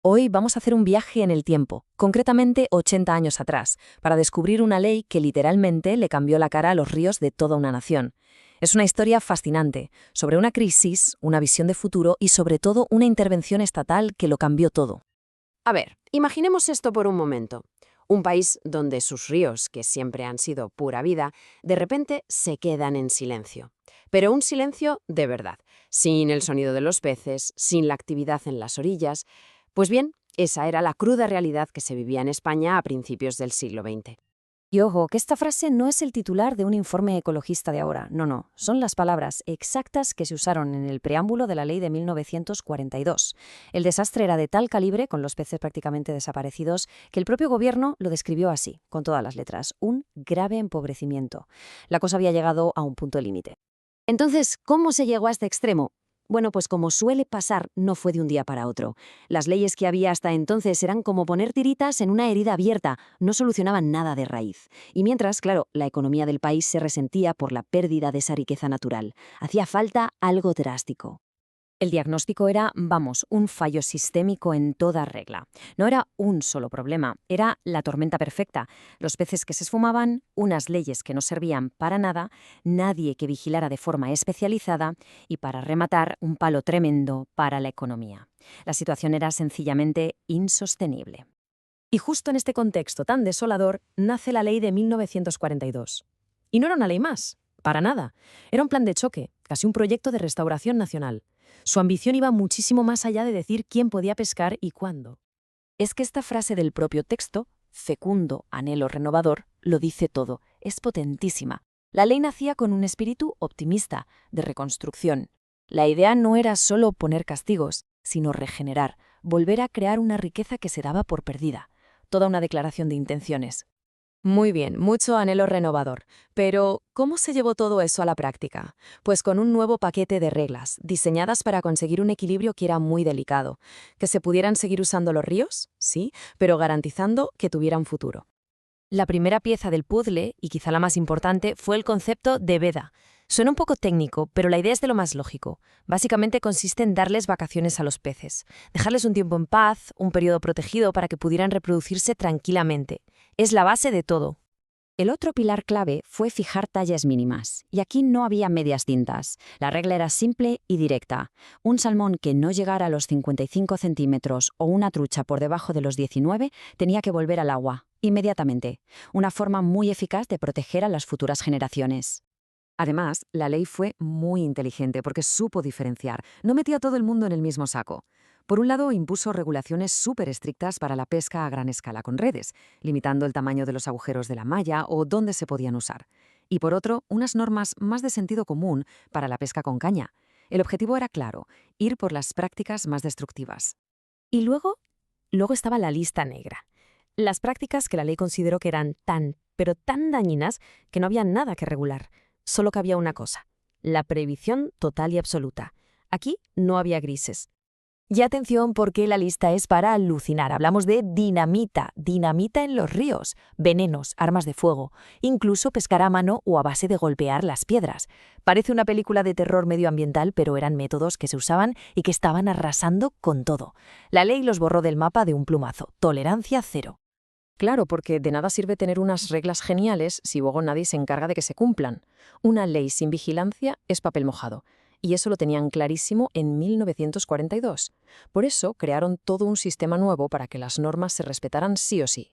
Hoy vamos a hacer un viaje en el tiempo, concretamente 80 años atrás, para descubrir una ley que literalmente le cambió la cara a los ríos de toda una nación. Es una historia fascinante, sobre una crisis, una visión de futuro y sobre todo una intervención estatal que lo cambió todo. A ver, imaginemos esto por un momento. Un país donde sus ríos, que siempre han sido pura vida, de repente se quedan en silencio. Pero un silencio de verdad, sin el sonido de los peces, sin la actividad en las orillas. Pues bien, esa era la cruda realidad que se vivía en España a principios del siglo XX. Y ojo, que esta frase no es el titular de un informe ecologista de ahora, no, son las palabras exactas que se usaron en el preámbulo de la ley de 1942. El desastre era de tal calibre, con los peces prácticamente desaparecidos, que el propio gobierno lo describió así, con todas las letras, un grave empobrecimiento. La cosa había llegado a un punto límite. Entonces, ¿cómo se llegó a este extremo? Bueno, pues como suele pasar, no fue de un día para otro. Las leyes que había hasta entonces eran como poner tiritas en una herida abierta, no solucionaban nada de raíz. Y mientras, claro, la economía del país se resentía por la pérdida de esa riqueza natural. Hacía falta algo drástico. El diagnóstico era, vamos, un fallo sistémico en toda regla. No era un solo problema, era la tormenta perfecta. Los peces que se esfumaban, unas leyes que no servían para nada, nadie que vigilara de forma especializada y, para rematar, un palo tremendo para la economía. La situación era sencillamente insostenible. Y justo en este contexto tan desolador nace la ley de 1942. Y no era una ley más, para nada. Era un plan de choque, casi un proyecto de restauración nacional. Su ambición iba muchísimo más allá de decir quién podía pescar y cuándo. Es que esta frase del propio texto, fecundo, anhelo renovador, lo dice todo, es potentísima. La ley nacía con un espíritu optimista, de reconstrucción. La idea no era solo poner castigos, sino regenerar, volver a crear una riqueza que se daba por perdida. Toda una declaración de intenciones. Muy bien, mucho anhelo renovador. Pero, ¿cómo se llevó todo eso a la práctica? Pues con un nuevo paquete de reglas, diseñadas para conseguir un equilibrio que era muy delicado. Que se pudieran seguir usando los ríos, sí, pero garantizando que tuvieran futuro. La primera pieza del puzzle, y quizá la más importante, fue el concepto de veda. Suena un poco técnico, pero la idea es de lo más lógico. Básicamente consiste en darles vacaciones a los peces, dejarles un tiempo en paz, un periodo protegido para que pudieran reproducirse tranquilamente. Es la base de todo. El otro pilar clave fue fijar tallas mínimas, y aquí no había medias tintas. La regla era simple y directa. Un salmón que no llegara a los 55 centímetros o una trucha por debajo de los 19 tenía que volver al agua, inmediatamente. Una forma muy eficaz de proteger a las futuras generaciones. Además, la ley fue muy inteligente porque supo diferenciar, no metía a todo el mundo en el mismo saco. Por un lado, impuso regulaciones súper estrictas para la pesca a gran escala con redes, limitando el tamaño de los agujeros de la malla o dónde se podían usar. Y por otro, unas normas más de sentido común para la pesca con caña. El objetivo era claro, ir por las prácticas más destructivas. Y luego estaba la lista negra. Las prácticas que la ley consideró que eran pero tan dañinas que no había nada que regular. Solo cabía una cosa, la prohibición total y absoluta. Aquí no había grises. Y atención porque la lista es para alucinar. Hablamos de dinamita en los ríos, venenos, armas de fuego, incluso pescar a mano o a base de golpear las piedras. Parece una película de terror medioambiental, pero eran métodos que se usaban y que estaban arrasando con todo. La ley los borró del mapa de un plumazo. Tolerancia cero. Claro, porque de nada sirve tener unas reglas geniales si luego nadie se encarga de que se cumplan. Una ley sin vigilancia es papel mojado. Y eso lo tenían clarísimo en 1942. Por eso crearon todo un sistema nuevo para que las normas se respetaran sí o sí.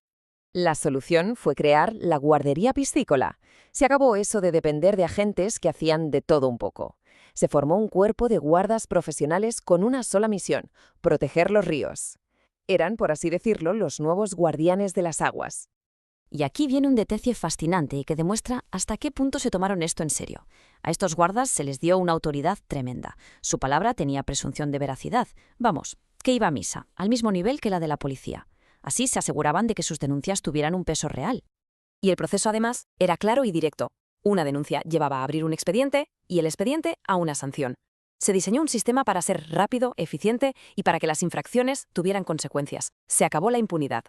La solución fue crear la guardería piscícola. Se acabó eso de depender de agentes que hacían de todo un poco. Se formó un cuerpo de guardas profesionales con una sola misión: proteger los ríos. Eran, por así decirlo, los nuevos guardianes de las aguas. Y aquí viene un detalle fascinante y que demuestra hasta qué punto se tomaron esto en serio. A estos guardas se les dio una autoridad tremenda. Su palabra tenía presunción de veracidad. Vamos, que iba a misa, al mismo nivel que la de la policía. Así se aseguraban de que sus denuncias tuvieran un peso real. Y el proceso, además, era claro y directo. Una denuncia llevaba a abrir un expediente y el expediente a una sanción. Se diseñó un sistema para ser rápido, eficiente y para que las infracciones tuvieran consecuencias. Se acabó la impunidad.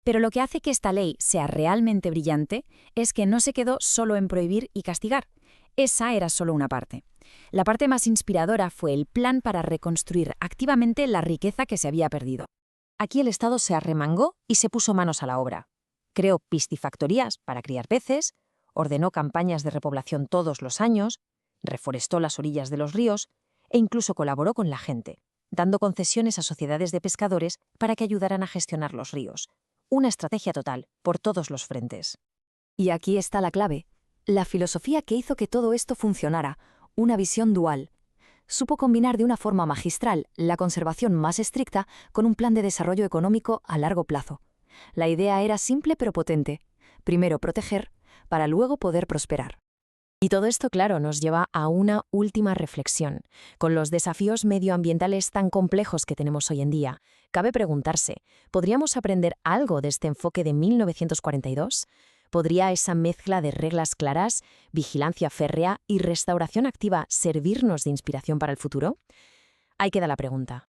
Pero lo que hace que esta ley sea realmente brillante es que no se quedó solo en prohibir y castigar. Esa era solo una parte. La parte más inspiradora fue el plan para reconstruir activamente la riqueza que se había perdido. Aquí el Estado se arremangó y se puso manos a la obra. Creó piscifactorías para criar peces, ordenó campañas de repoblación todos los años, reforestó las orillas de los ríos e incluso colaboró con la gente, dando concesiones a sociedades de pescadores para que ayudaran a gestionar los ríos. Una estrategia total, por todos los frentes. Y aquí está la clave, la filosofía que hizo que todo esto funcionara, una visión dual. Supo combinar de una forma magistral la conservación más estricta con un plan de desarrollo económico a largo plazo. La idea era simple pero potente. Primero proteger, para luego poder prosperar. Y todo esto, claro, nos lleva a una última reflexión. Con los desafíos medioambientales tan complejos que tenemos hoy en día, cabe preguntarse, ¿podríamos aprender algo de este enfoque de 1942? ¿Podría esa mezcla de reglas claras, vigilancia férrea y restauración activa servirnos de inspiración para el futuro? Ahí queda la pregunta.